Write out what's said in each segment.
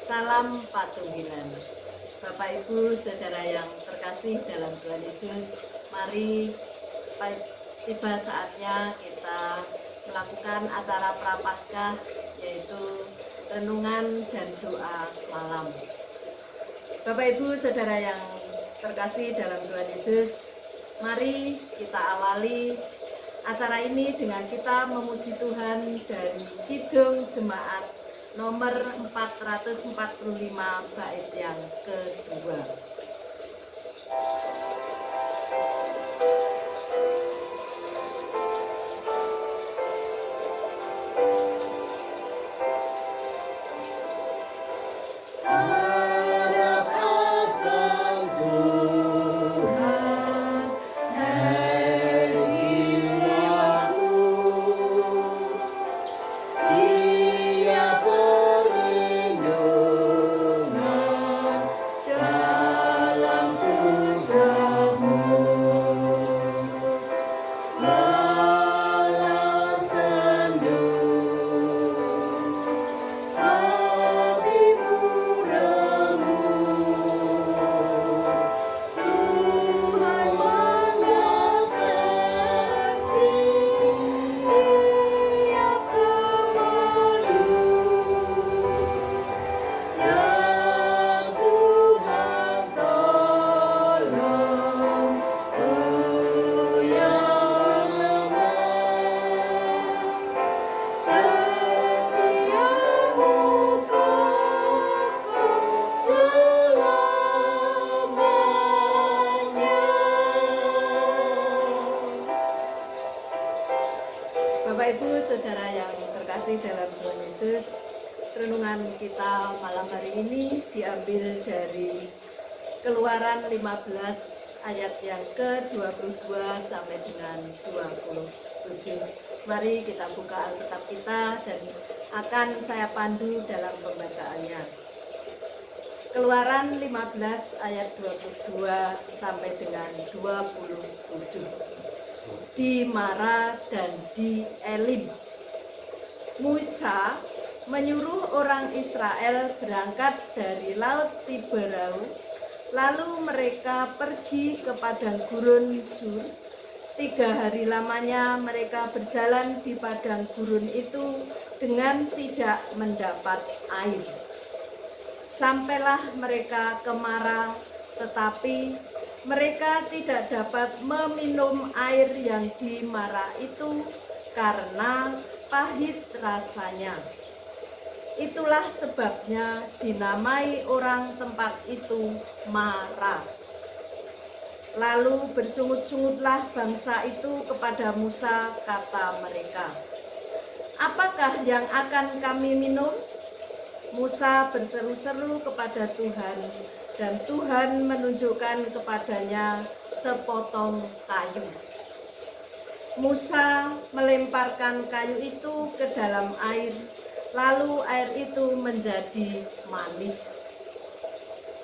Salam Patunggilan. Bapak Ibu Saudara yang terkasih dalam Tuhan Yesus, mari tiba saatnya kita melakukan acara Prapaskah, yaitu renungan dan doa malam. Bapak Ibu Saudara yang terkasih dalam Tuhan Yesus, mari kita awali acara ini dengan kita memuji Tuhan dari Kidung Jemaat nomor 445 bait yang kedua. Bapak Ibu Saudara yang terkasih dalam Tuhan Yesus, renungan kita malam hari ini diambil dari Keluaran 15 ayat yang ke-22 sampai dengan 27. Mari kita buka Alkitab kita dan akan saya pandu dalam pembacaannya. Keluaran 15 ayat 22 sampai dengan 27. Di Mara dan di Elim, Musa menyuruh orang Israel berangkat dari Laut Tiberau, lalu mereka pergi ke padang gurun Sur. 3 hari lamanya mereka berjalan di padang gurun itu dengan tidak mendapat air. Sampailah mereka ke Mara, tetapi mereka tidak dapat meminum air yang di Mara itu karena pahit rasanya. Itulah sebabnya dinamai orang tempat itu Mara. Lalu bersungut-sungutlah bangsa itu kepada Musa, kata mereka, "Apakah yang akan kami minum?" Musa berseru-seru kepada Tuhan, dan Tuhan menunjukkan kepadanya sepotong kayu. Musa melemparkan kayu itu ke dalam air, lalu air itu menjadi manis.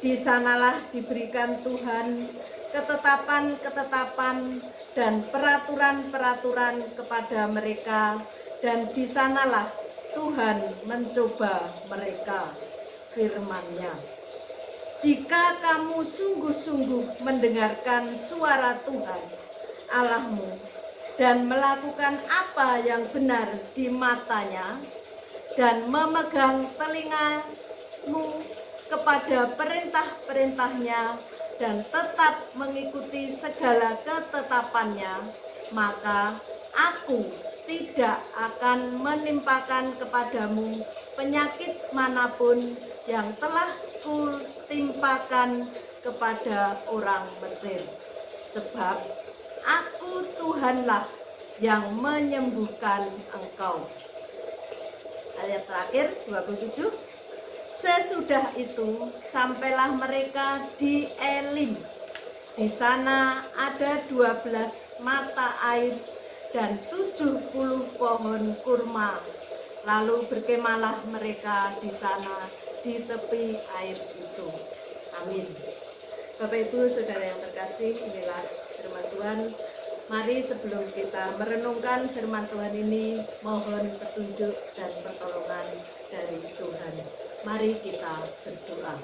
Di sanalah diberikan Tuhan ketetapan-ketetapan dan peraturan-peraturan kepada mereka, dan di sanalah Tuhan mencoba mereka, firman-Nya. Jika kamu sungguh-sungguh mendengarkan suara Tuhan Allahmu dan melakukan apa yang benar di matanya dan memegang telingamu kepada perintah-perintahnya dan tetap mengikuti segala ketetapannya, maka aku tidak akan menimpakan kepadamu penyakit manapun yang telah kutimpakan kepada orang Mesir, sebab aku Tuhanlah yang menyembuhkan engkau. Ayat terakhir 27. Sesudah itu sampailah mereka di Elim. Di sana ada 12 mata air dan 70 pohon kurma. Lalu berkemahlah mereka di sana di tepi air itu. Amin. Bapak Ibu Saudara yang terkasih, inilah firman Tuhan. Mari sebelum kita merenungkan firman Tuhan ini, mohon petunjuk dan pertolongan dari Tuhan. Mari kita berdoa.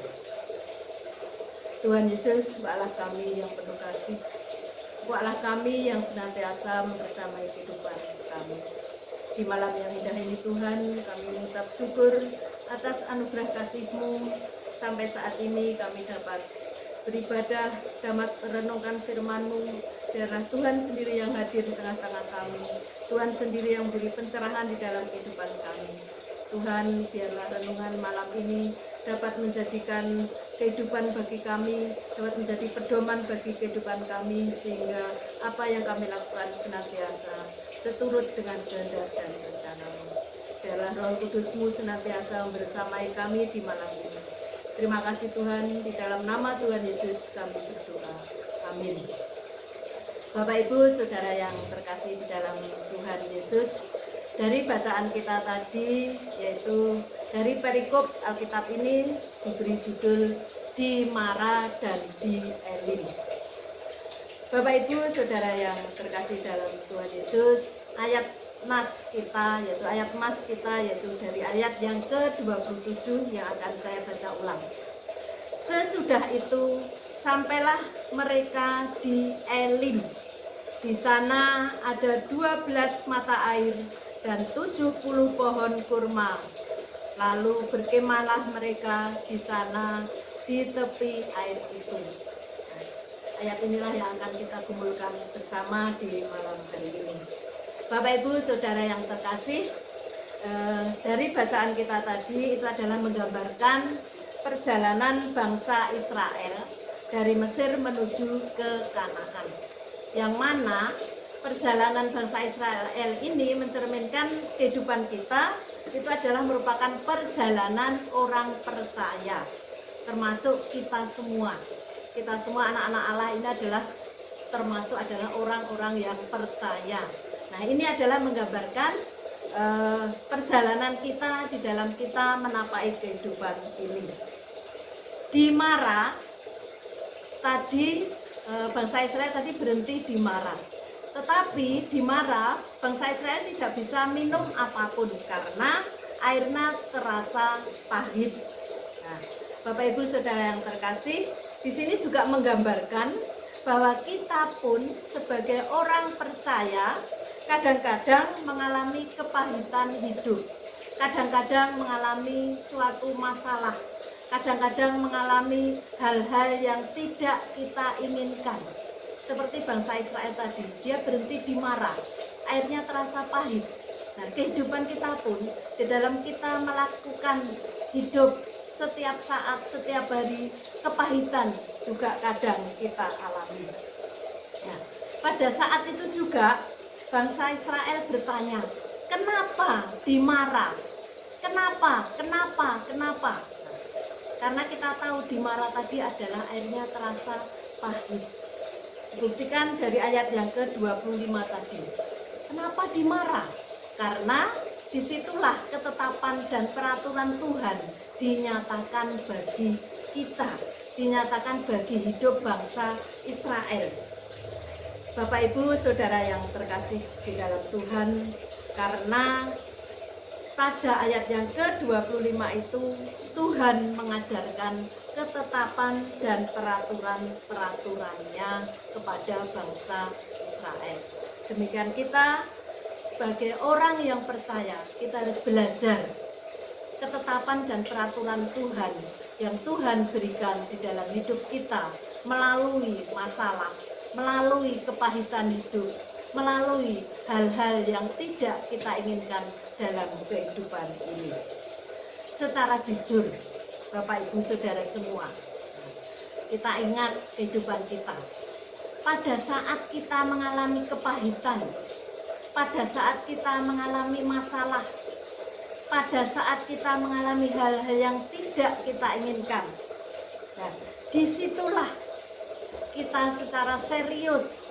Tuhan Yesus, Allah kami yang penuh kasih, Allah kami yang senantiasa membersamai kehidupan kami. Di malam yang indah ini Tuhan, kami mengucap syukur atas anugerah kasih-Mu. Sampai saat ini kami dapat beribadah, dapat merenungkan firman-Mu. Biarlah Tuhan sendiri yang hadir di tengah-tengah kami. Tuhan sendiri yang beri pencerahan di dalam kehidupan kami. Tuhan, biarlah renungan malam ini dapat menjadikan kehidupan bagi kami, dapat menjadi pedoman bagi kehidupan kami, sehingga apa yang kami lakukan senantiasa seturut dengan kehendak dan rencana-Mu. Biarlah Roh Kudus-Mu senantiasa bersamai kami di malam ini. Terima kasih Tuhan, di dalam nama Tuhan Yesus kami berdoa. Amin. Bapak Ibu, Saudara yang terkasih di dalam Tuhan Yesus, dari bacaan kita tadi, yaitu dari perikop Alkitab ini diberi judul Di Mara dan di Elim. Bapak Ibu Saudara yang terkasih dalam Tuhan Yesus, ayat nas kita yaitu dari ayat yang ke-27 yang akan saya baca ulang. Sesudah itu sampailah mereka di Elim. Di sana ada 12 mata air dan 70 pohon kurma. Lalu berkemahlah mereka di sana di tepi air itu. Ayat inilah yang akan kita kumpulkan bersama di malam hari ini. Bapak Ibu Saudara yang terkasih, dari bacaan kita tadi itu adalah menggambarkan perjalanan bangsa Israel dari Mesir menuju ke Kanaan. Yang mana perjalanan bangsa Israel ini mencerminkan kehidupan kita, itu adalah merupakan perjalanan orang percaya, termasuk kita semua. Kita semua anak-anak Allah ini adalah orang-orang yang percaya. Nah, ini adalah menggambarkan perjalanan kita di dalam kita menapai kehidupan ini. Di Mara tadi bangsa Israel tadi berhenti di Mara. Tetapi di Mara bangsa Israel tidak bisa minum apapun karena airnya terasa pahit. Nah, Bapak Ibu Saudara yang terkasih, di sini juga menggambarkan bahwa kita pun sebagai orang percaya kadang-kadang mengalami kepahitan hidup, kadang-kadang mengalami suatu masalah, kadang-kadang mengalami hal-hal yang tidak kita inginkan. Seperti bangsa Israel tadi, dia berhenti di Mara, airnya terasa pahit. Nah, kehidupan kita pun di dalam kita melakukan hidup setiap saat, setiap hari, kepahitan juga kadang kita alami. Nah, pada saat itu juga bangsa Israel bertanya, kenapa di Mara? Kenapa? Karena kita tahu di Mara tadi adalah airnya terasa pahit. Buktikan dari ayat yang ke-25 tadi. Kenapa di Mara? Karena disitulah ketetapan dan peraturan Tuhan dinyatakan bagi kita, dinyatakan bagi hidup bangsa Israel. Bapak Ibu Saudara yang terkasih di dalam Tuhan, karena pada ayat yang ke-25 itu Tuhan mengajarkan ketetapan dan peraturan-peraturannya kepada bangsa Israel. Demikian kita sebagai orang yang percaya, kita harus belajar ketetapan dan peraturan Tuhan yang Tuhan berikan di dalam hidup kita melalui masalah, melalui kepahitan hidup, melalui hal-hal yang tidak kita inginkan dalam kehidupan ini. Secara jujur, Bapak Ibu Saudara semua, kita ingat kehidupan kita. Pada saat kita mengalami kepahitan, pada saat kita mengalami masalah, pada saat kita mengalami hal-hal yang tidak kita inginkan, nah, disitulah kita secara serius,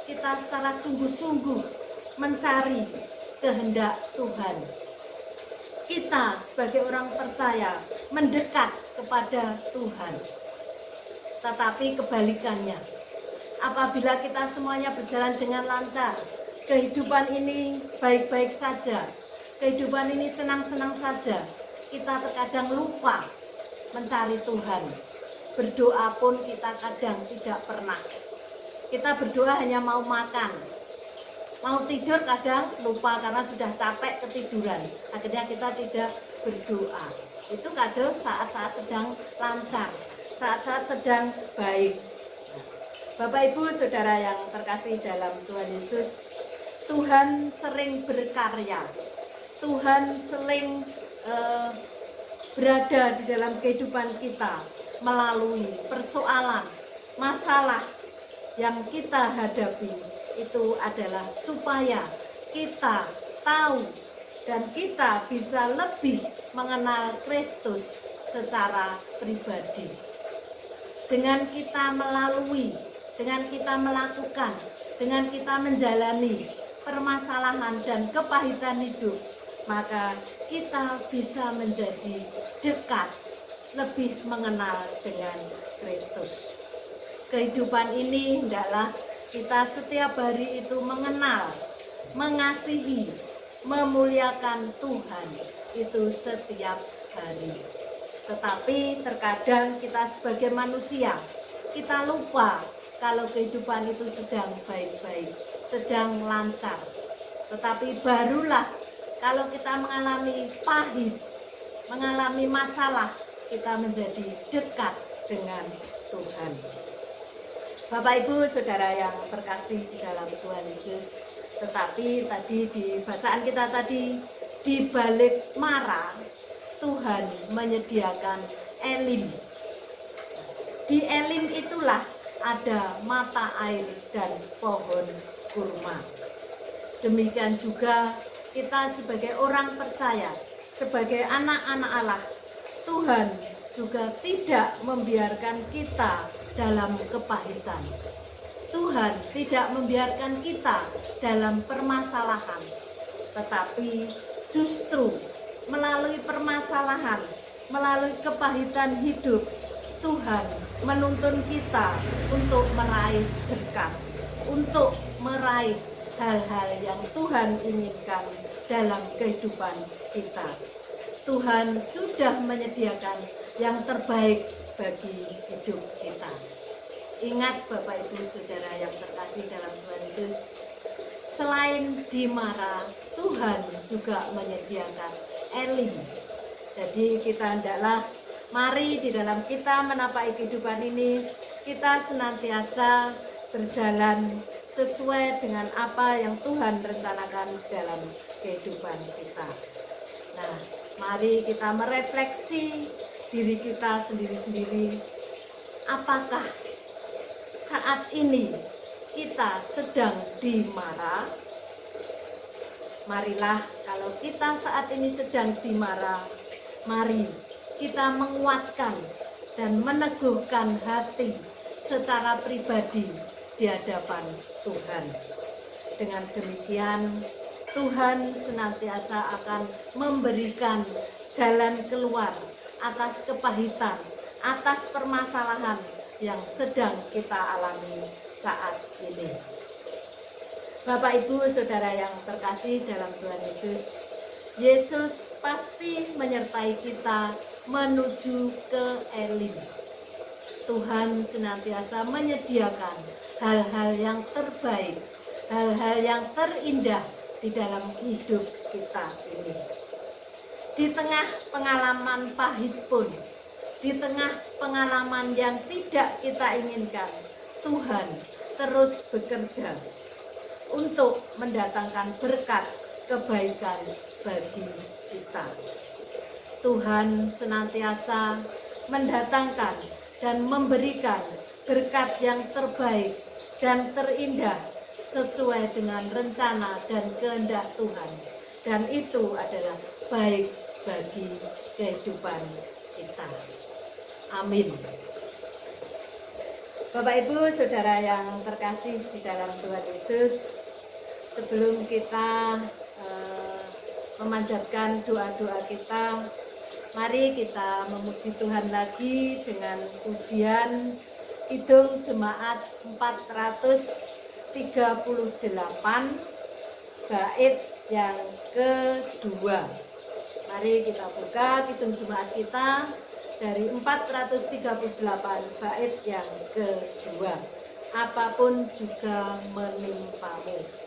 kita secara sungguh-sungguh mencari kehendak Tuhan. Kita sebagai orang percaya mendekat kepada Tuhan. Tetapi kebalikannya, apabila kita semuanya berjalan dengan lancar, kehidupan ini baik-baik saja, kehidupan ini senang-senang saja, kita terkadang lupa mencari Tuhan. Berdoa pun kita kadang tidak pernah. Kita berdoa hanya mau makan, mau tidur kadang lupa karena sudah capek ketiduran. Akhirnya kita tidak berdoa. Itu kadang saat-saat sedang lancar, saat-saat sedang baik. Bapak Ibu Saudara yang terkasih dalam Tuhan Yesus, Tuhan sering berkarya. Tuhan sering berada di dalam kehidupan kita melalui persoalan, masalah yang kita hadapi. Itu adalah supaya kita tahu dan kita bisa lebih mengenal Kristus secara pribadi. Dengan kita melalui, dengan kita melakukan, dengan kita menjalani permasalahan dan kepahitan hidup, maka kita bisa menjadi dekat, lebih mengenal dengan Kristus. Kehidupan ini hendaklah kita setiap hari itu mengenal, mengasihi, memuliakan Tuhan itu setiap hari. Tetapi terkadang kita sebagai manusia, kita lupa kalau kehidupan itu sedang baik-baik, sedang lancar. Tetapi barulah kalau kita mengalami pahit, mengalami masalah, kita menjadi dekat dengan Tuhan. Bapak Ibu Saudara yang terkasih di dalam Tuhan Yesus, tetapi tadi di bacaan kita tadi, di balik mara Tuhan menyediakan Elim. Di Elim itulah ada mata air dan pohon kurma. Demikian juga kita sebagai orang percaya, sebagai anak-anak Allah, Tuhan juga tidak membiarkan kita dalam kepahitan. Tuhan tidak membiarkan kita dalam permasalahan, tetapi justru melalui permasalahan, melalui kepahitan hidup, Tuhan menuntun kita untuk meraih berkat, untuk meraih hal-hal yang Tuhan inginkan dalam kehidupan kita. Tuhan sudah menyediakan yang terbaik bagi hidup kita. Ingat Bapak Ibu Saudara yang terkasih dalam Tuhan Yesus, selain di mara, Tuhan juga menyediakan Elim. Jadi kita hendaklah mari di dalam kita menapai kehidupan ini, kita senantiasa berjalan sesuai dengan apa yang Tuhan rencanakan dalam kehidupan kita. Nah, mari kita merefleksi diri kita sendiri-sendiri. Apakah saat ini kita sedang dimara? Marilah kalau kita saat ini sedang dimara, mari kita menguatkan dan meneguhkan hati secara pribadi di hadapan Tuhan. Dengan demikian, Tuhan senantiasa akan memberikan jalan keluar atas kepahitan, atas permasalahan yang sedang kita alami saat ini. Bapak Ibu Saudara yang terkasih dalam Tuhan Yesus, Yesus pasti menyertai kita menuju ke Elim. Tuhan senantiasa menyediakan hal-hal yang terbaik, hal-hal yang terindah di dalam hidup kita ini. Di tengah pengalaman pahit pun, di tengah pengalaman yang tidak kita inginkan, Tuhan terus bekerja untuk mendatangkan berkat kebaikan bagi kita. Tuhan senantiasa mendatangkan dan memberikan berkat yang terbaik dan terindah sesuai dengan rencana dan kehendak Tuhan. Dan itu adalah baik bagi kehidupan kita. Amin. Bapak Ibu Saudara yang terkasih di dalam Tuhan Yesus, sebelum kita memanjatkan doa-doa kita, mari kita memuji Tuhan lagi dengan pujian Kidung Jemaat 438 bait yang kedua. Mari kita buka Kidung Jemaat kita dari 438 bait yang kedua. Apapun juga menimpamu.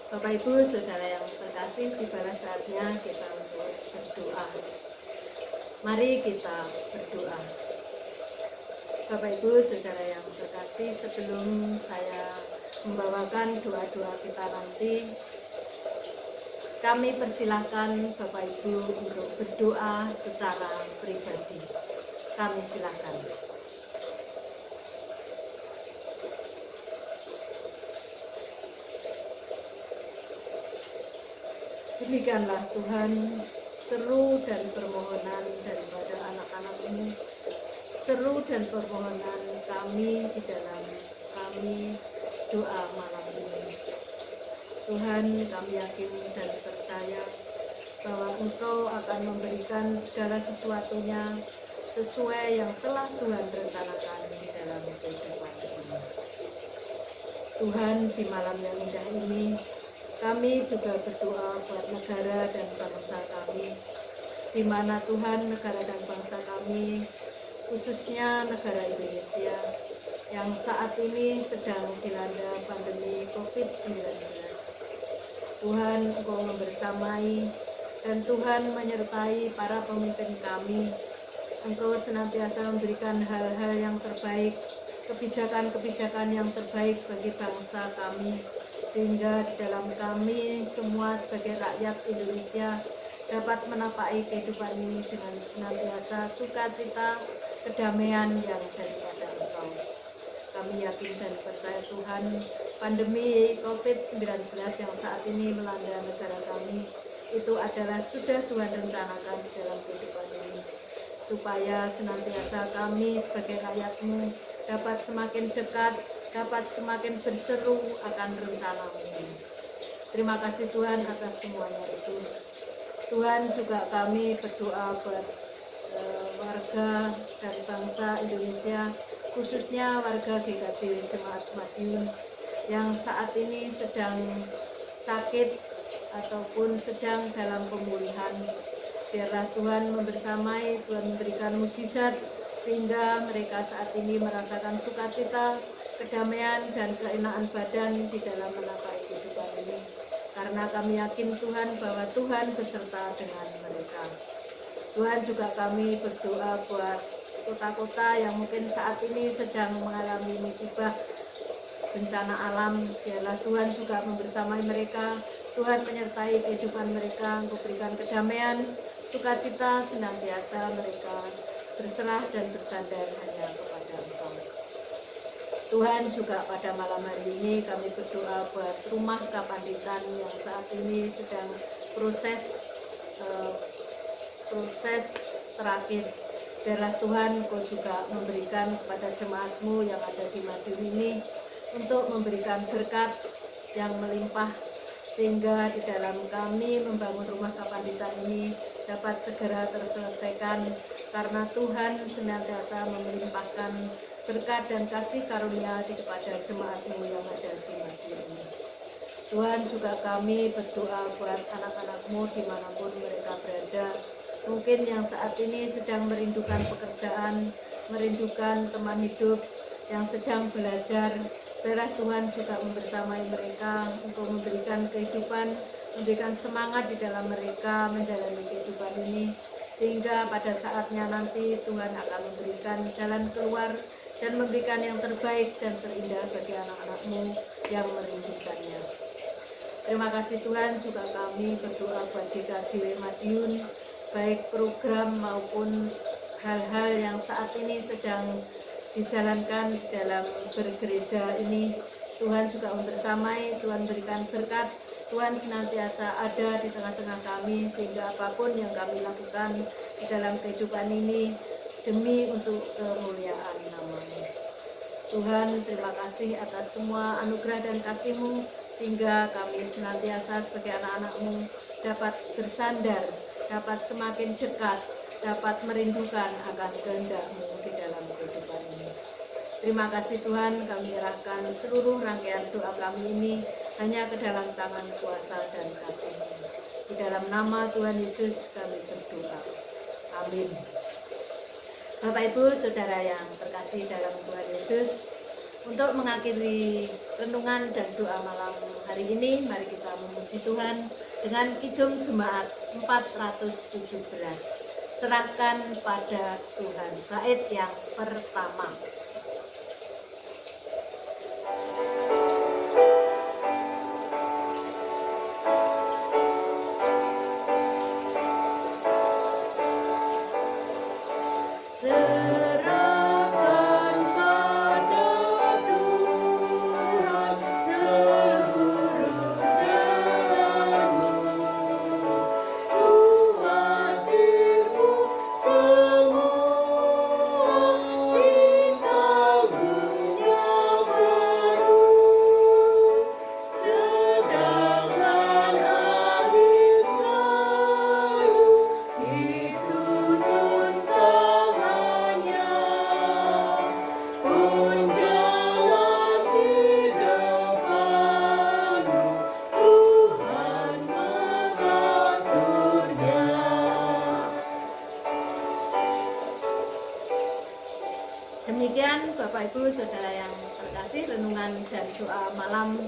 Bapak Ibu Saudara yang terkasih, tibalah saatnya kita untuk berdoa. Mari kita berdoa. Bapak Ibu Saudara yang terkasih, sebelum saya membawakan doa-doa kita nanti, kami persilahkan Bapak Ibu untuk berdoa secara pribadi. Kami silakan. Demikianlah Tuhan, seru dan permohonan daripada anak-anak-Mu, seru dan permohonan kami di dalam kami doa malam ini. Tuhan, kami yakin dan percaya bahwa Engkau akan memberikan segala sesuatunya sesuai yang telah Tuhan rencanakan di dalam kehidupan ini. Tuhan, di malam yang indah ini, kami juga berdoa buat negara dan bangsa kami, di mana Tuhan negara dan bangsa kami, khususnya negara Indonesia, yang saat ini sedang dilanda pandemi COVID-19. Tuhan, Engkau membersamai dan Tuhan menyertai para pemimpin kami. Engkau senantiasa memberikan hal-hal yang terbaik, kebijakan-kebijakan yang terbaik bagi bangsa kami, sehingga di dalam kami semua sebagai rakyat Indonesia dapat menapaki kehidupan ini dengan senantiasa sukacita, kedamaian yang daripada Engkau. Kami yakin dan percaya Tuhan, pandemi COVID-19 yang saat ini melanda negara kami itu adalah sudah Tuhan rencanakan di dalam kehidupan ini, supaya senantiasa kami sebagai rakyat-Mu dapat semakin dekat, dapat semakin berseru akan rencana-Mu. Terima kasih Tuhan atas semuanya itu. Tuhan, juga kami berdoa buat warga dan bangsa Indonesia, khususnya warga GKJ Jemaat Madiun yang saat ini sedang sakit ataupun sedang dalam pemulihan. Biarlah Tuhan membersamai, Tuhan memberikan mukjizat sehingga mereka saat ini merasakan sukacita, kedamaian dan keenaan badan di dalam menapaki kehidupan ini. Karena kami yakin Tuhan bahwa Tuhan beserta dengan mereka. Tuhan, juga kami berdoa buat kota-kota yang mungkin saat ini sedang mengalami musibah bencana alam. Biarlah Tuhan juga membersamai mereka, Tuhan menyertai kehidupan mereka, memberikan kedamaian, sukacita senantiasa mereka berserah dan bersandar hanya kepada Engkau. Tuhan, juga pada malam hari ini kami berdoa buat rumah kapanditan yang saat ini sedang proses terakhir. Biarlah Tuhan Kau juga memberikan kepada jemaat-Mu yang ada di Madiun ini untuk memberikan berkat yang melimpah, sehingga di dalam kami membangun rumah kapanditan ini dapat segera terselesaikan, karena Tuhan senantiasa melimpahkan berkat dan kasih karunia kepada jemaat-Mu yang ada di Madiun ini. Tuhan, juga kami berdoa buat anak-anak-Mu dimanapun mereka berada, Mungkin yang saat ini sedang merindukan pekerjaan, merindukan teman hidup, yang sedang belajar, biarlah Tuhan juga membersamai mereka untuk memberikan kehidupan, memberikan semangat di dalam mereka menjalani kehidupan ini, sehingga pada saatnya nanti Tuhan akan memberikan jalan keluar dan memberikan yang terbaik dan terindah bagi anak-anak-Mu yang merindukannya. Terima kasih Tuhan, juga kami berdoa buat GKJ Madiun, baik program maupun hal-hal yang saat ini sedang dijalankan dalam bergereja ini. Tuhan juga membersamai, Tuhan berikan berkat, Tuhan senantiasa ada di tengah-tengah kami, sehingga apapun yang kami lakukan di dalam kehidupan ini demi untuk kemuliaan nama-Mu. Tuhan, terima kasih atas semua anugerah dan kasih-Mu, sehingga kami senantiasa sebagai anak-anak-Mu dapat bersandar, dapat semakin dekat, dapat merindukan akan kehendak-Mu di dalam kehidupan ini. Terima kasih Tuhan, kami serahkan seluruh rangkaian doa kami ini hanya ke dalam tangan kuasa dan kasih-Mu. Di dalam nama Tuhan Yesus kami berdoa. Amin. Bapak Ibu Saudara yang terkasih dalam Tuhan Yesus, untuk mengakhiri renungan dan doa malam hari ini, mari kita memuji Tuhan dengan Kidung Jemaat 417. Serahkan pada Tuhan, bait yang pertama. Serahkan pada Tuhan seluruh jalanmu, khawatirmu semua ditanggung-Nya penuh, sedangkan angin lalu dituntun tangannya, pun jalan di depanmu, Tuhan mengaturnya. Demikian Bapak Ibu Saudara yang terkasih, renungan dan doa malam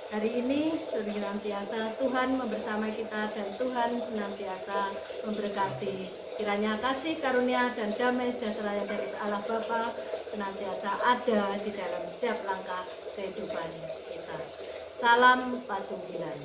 hari ini. Senantiasa Tuhan membersamai kita dan Tuhan senantiasa memberkati. Kiranya kasih karunia dan damai sejahtera yang dari Allah Bapa senantiasa ada di dalam setiap langkah kehidupan kita. Salam Patunggilan.